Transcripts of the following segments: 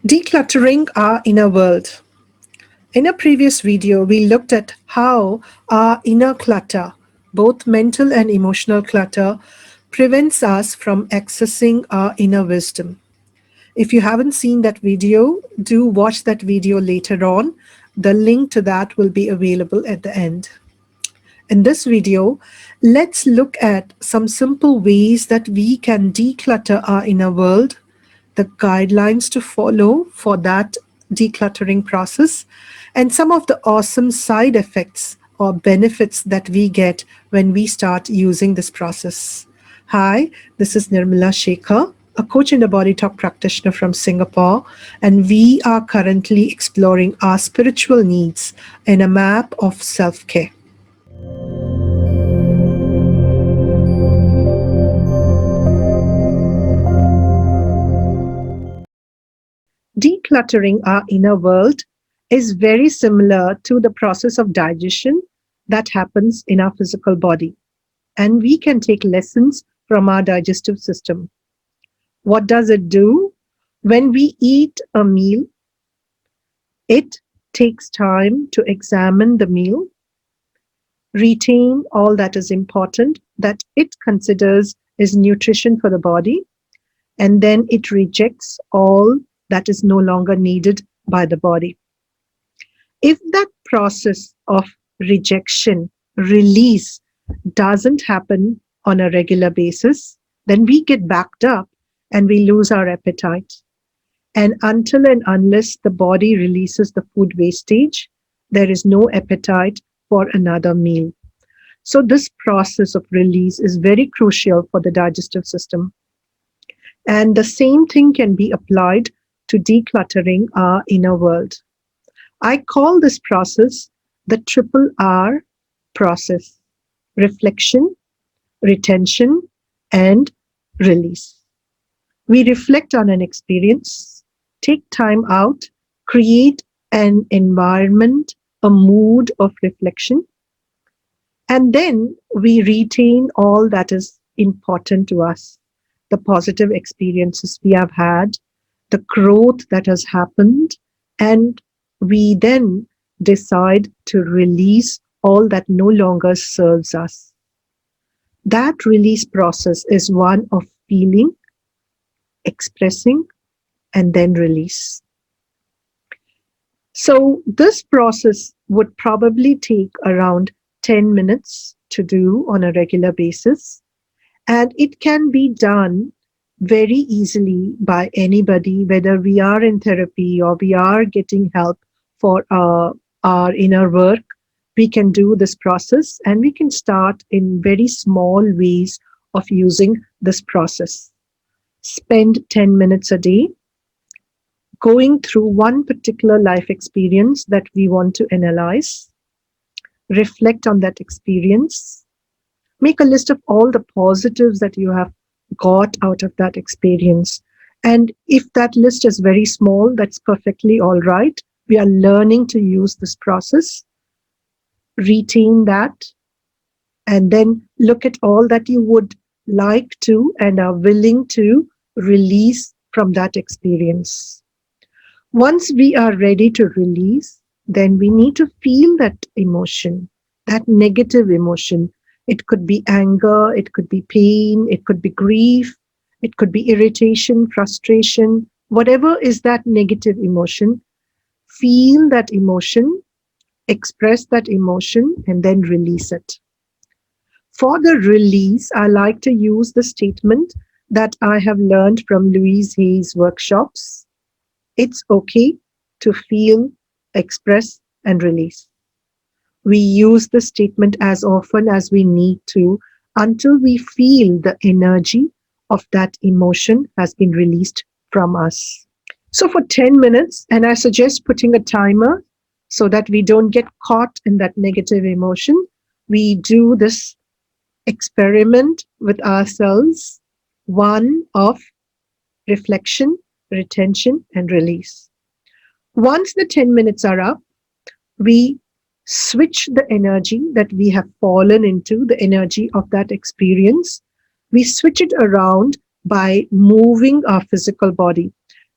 Decluttering our inner world. In a previous video, we looked at how our inner clutter, both mental and emotional clutter, prevents us from accessing our inner wisdom. If you haven't seen that video, do watch that video later on. The link to that will be available at the end. In this video, let's look at some simple ways that we can declutter our inner world, the guidelines to follow for that decluttering process, and some of the awesome side effects or benefits that we get when we start using this process. Hi, this is Nirmala Shekhar, a coach and a body talk practitioner from Singapore, and we are currently exploring our spiritual needs in a map of self-care. Decluttering our inner world is very similar to the process of digestion that happens in our physical body. And we can take lessons from our digestive system. What does it do? When we eat a meal, it takes time to examine the meal, retain all that is important that it considers is nutrition for the body, and then it rejects all that is no longer needed by the body. If that process of rejection, release, doesn't happen on a regular basis, then we get backed up and we lose our appetite. And until and unless the body releases the food wastage, there is no appetite for another meal. So this process of release is very crucial for the digestive system. And the same thing can be applied to decluttering our inner world. I call this process the triple R process: reflection, retention, and release. We reflect on an experience, take time out, create an environment, a mood of reflection, and then we retain all that is important to us, the positive experiences we have had, the growth that has happened, and we then decide to release all that no longer serves us. That release process is one of feeling, expressing, and then release. So this process would probably take around 10 minutes to do on a regular basis, and it can be done very easily by anybody, whether we are in therapy or we are getting help for our inner work. We can do this process, and we can start in very small ways of using this process. Spend 10 minutes a day going through one particular life experience that we want to analyze, reflect on that experience, make a list of all the positives that you have got out of that experience. And if that list is very small, that's perfectly all right. We are learning to use this process. Retain that, and then look at all that you would like to and are willing to release from that experience. Once we are ready to release, then we need to feel that emotion, that negative emotion. It could be anger, it could be pain, it could be grief, it could be irritation, frustration, whatever is that negative emotion. Feel that emotion, express that emotion, and then release it. For the release, I like to use the statement that I have learned from Louise workshops. It's okay to feel, express, and release. We use the statement as often as we need to until we feel the energy of that emotion has been released from us. So for 10 minutes, and I suggest putting a timer so that we don't get caught in that negative emotion, we do this experiment with ourselves, one of reflection, retention, and release. Once the 10 minutes are up, we switch the energy that we have fallen into, the energy of that experience. We switch it around by moving our physical body.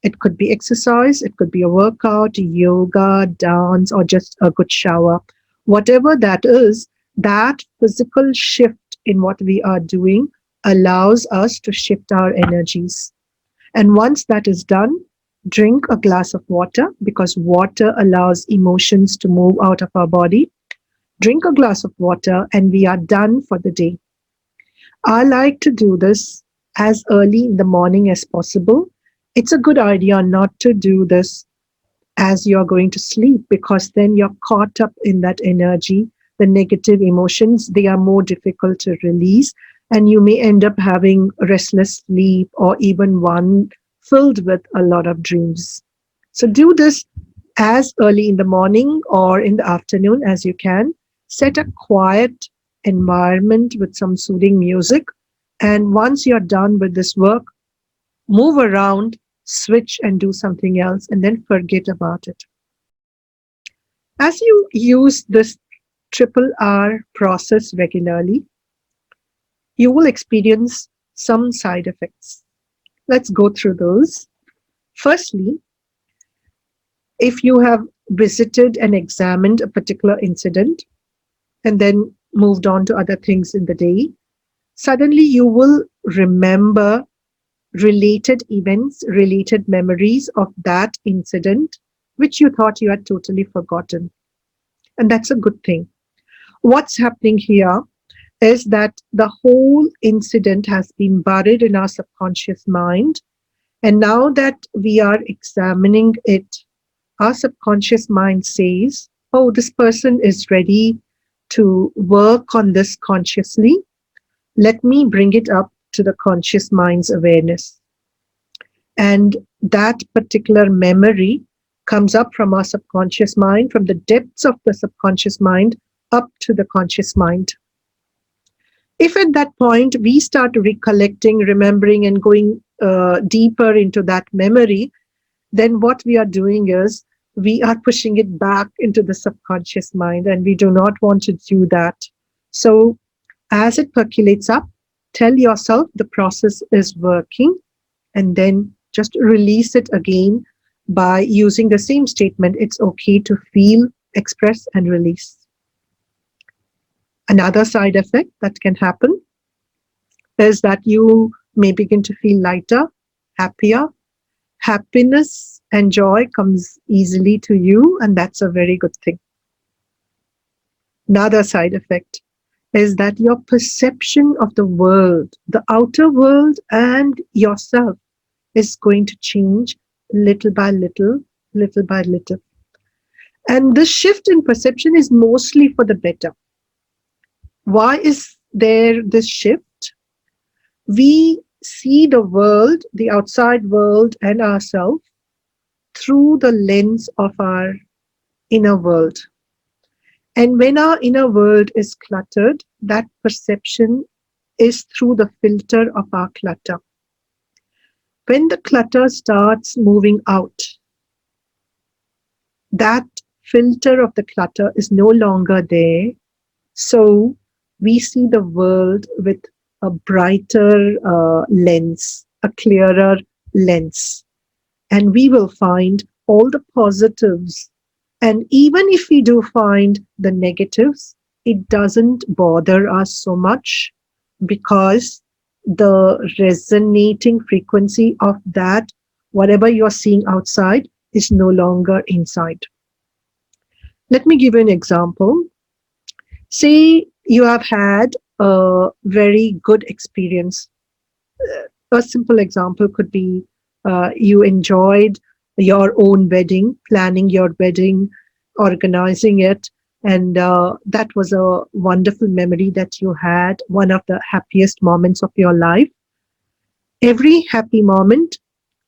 It could be exercise, it could be a workout, yoga, dance, or just a good shower. Whatever that is, that physical shift in what we are doing allows us to shift our energies. And once that is done, drink a glass of water because water allows emotions to move out of our body. Drink a glass of water and we are done for the day. I like to do this as early in the morning as possible. It's a good idea not to do this as you're going to sleep because then you're caught up in that energy. The negative emotions, they are more difficult to release, and you may end up having restless sleep or even one filled with a lot of dreams. So do this as early in the morning or in the afternoon as you can. Set a quiet environment with some soothing music. And once you're done with this work, move around, switch and do something else, and then forget about it. As you use this triple R process regularly, you will experience some side effects. Let's go through those. Firstly, if you have visited and examined a particular incident and then moved on to other things in the day, suddenly you will remember related events, related memories of that incident, which you thought you had totally forgotten. And that's a good thing. What's happening here is that the whole incident has been buried in our subconscious mind. And now that we are examining it, our subconscious mind says, oh, this person is ready to work on this consciously. Let me bring it up to the conscious mind's awareness. And that particular memory comes up from our subconscious mind, from the depths of the subconscious mind up to the conscious mind. If at that point we start recollecting, remembering, and going deeper into that memory, then what we are doing is we are pushing it back into the subconscious mind, and we do not want to do that. So as it percolates up, tell yourself the process is working, and then just release it again by using the same statement. It's okay to feel, express, and release. Another side effect that can happen is that you may begin to feel lighter, happier. Happiness and joy comes easily to you, and that's a very good thing. Another side effect is that your perception of the world, the outer world and yourself, is going to change little by little, little by little. And this shift in perception is mostly for the better. Why is there this shift? We see the world, the outside world, and ourselves through the lens of our inner world. And when our inner world is cluttered, that perception is through the filter of our clutter. When the clutter starts moving out, that filter of the clutter is no longer there. So we see the world with a brighter lens, a clearer lens. And we will find all the positives. And even if we do find the negatives, it doesn't bother us so much because the resonating frequency of that, whatever you're seeing outside, is no longer inside. Let me give you an example. Say you have had a very good experience. A simple example could be you enjoyed your own wedding, planning your wedding, organizing it, and that was a wonderful memory that you had, one of the happiest moments of your life. Every happy moment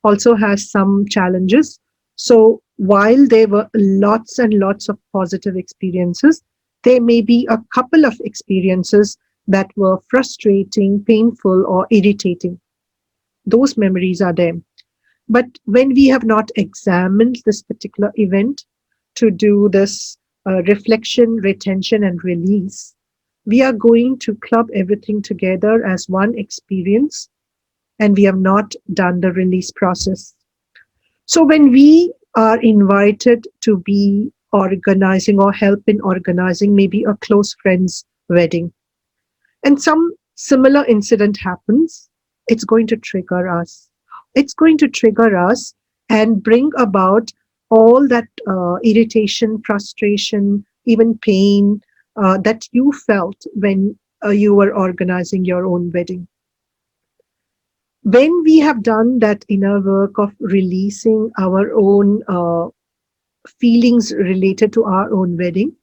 also has some challenges. So while there were lots and lots of positive experiences, there may be a couple of experiences that were frustrating, painful, or irritating. Those memories are there. But when we have not examined this particular event to do this reflection, retention, and release, we are going to club everything together as one experience, and we have not done the release process. So when we are invited to be organizing or help in organizing maybe a close friend's wedding, and some similar incident happens, it's going to trigger us. It's going to trigger us and bring about all that irritation, frustration, even pain that you felt when you were organizing your own wedding. When we have done that inner work of releasing our own feelings related to our own wedding,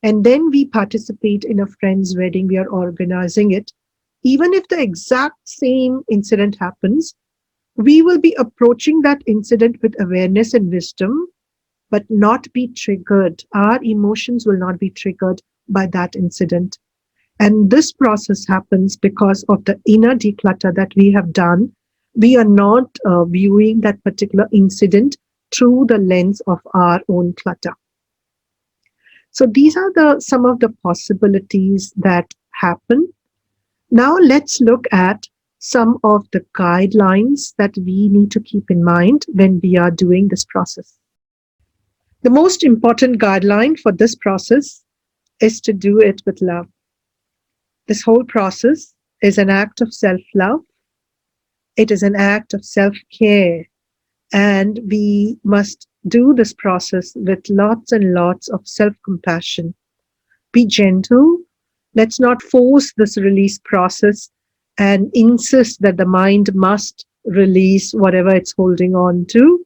and then we participate in a friend's wedding, we are organizing it, even if the exact same incident happens, we will be approaching that incident with awareness and wisdom, but not be triggered. Our emotions will not be triggered by that incident. And this process happens because of the inner declutter that we have done. We are not viewing that particular incident through the lens of our own clutter. So these are some of the possibilities that happen. Now let's look at some of the guidelines that we need to keep in mind when we are doing this process. The most important guideline for this process is to do it with love. This whole process is an act of self-love. It is an act of self-care. And we must do this process with lots and lots of self-compassion. Be gentle. Let's not force this release process and insist that the mind must release whatever it's holding on to.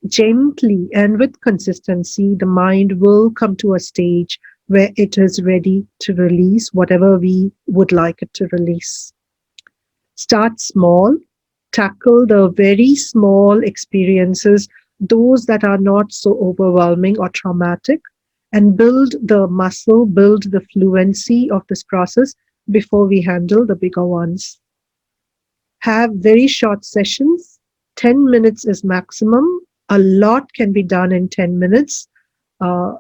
Gently and with consistency, the mind will come to a stage where it is ready to release whatever we would like it to release. Start small, tackle the very small experiences, those that are not so overwhelming or traumatic, and build the muscle, build the fluency of this process before we handle the bigger ones. Have very short sessions. 10 minutes is maximum. A lot can be done in 10 minutes. Uh,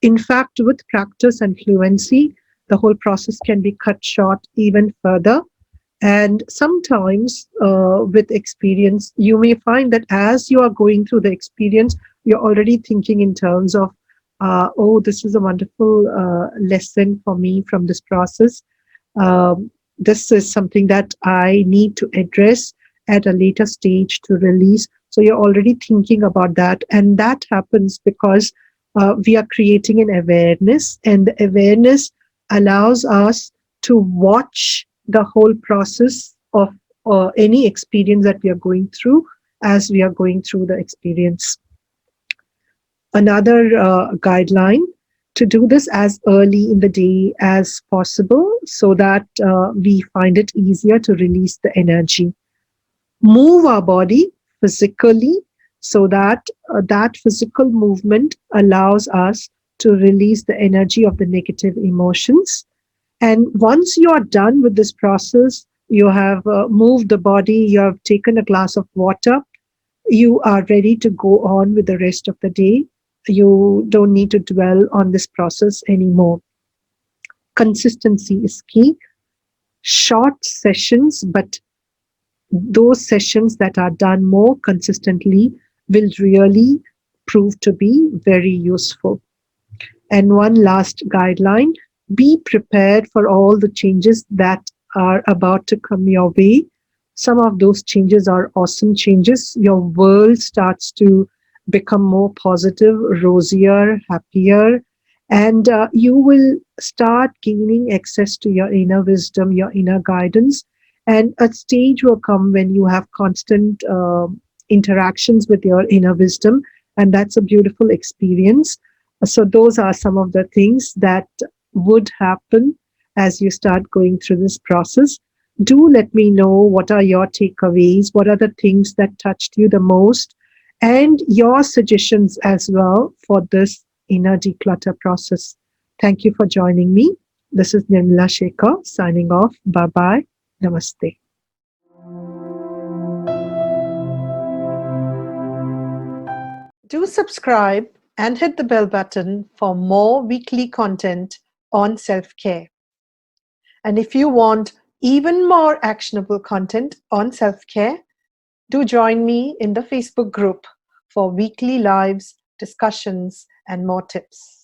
in fact, with practice and fluency, the whole process can be cut short even further. And sometimes, with experience, you may find that as you are going through the experience, you're already thinking in terms of, oh, this is a wonderful lesson for me from this process. This is something that I need to address at a later stage to release. So you're already thinking about that. And that happens because we are creating an awareness, and the awareness allows us to watch the whole process of any experience that we are going through as we are going through the experience. Another guideline, to do this as early in the day as possible so that we find it easier to release the energy. Move our body physically so that that physical movement allows us to release the energy of the negative emotions. And once you are done with this process, you have moved the body, you have taken a glass of water, you are ready to go on with the rest of the day. You don't need to dwell on this process anymore. Consistency is key. Short sessions, but those sessions that are done more consistently will really prove to be very useful. And one last guideline, be prepared for all the changes that are about to come your way. Some of those changes are awesome changes. Your world starts to become more positive, rosier, happier, and you will start gaining access to your inner wisdom, your inner guidance. And a stage will come when you have constant interactions with your inner wisdom, and that's a beautiful experience. So those are some of the things that would happen as you start going through this process. Do let me know what are your takeaways, what are the things that touched you the most, and your suggestions as well for this inner declutter process. Thank you for joining me. This is Nirmala Shekhar signing off. Bye-bye. Namaste. Do subscribe and hit the bell button for more weekly content on self-care. And if you want even more actionable content on self-care, do join me in the Facebook group for weekly lives, discussions, and more tips.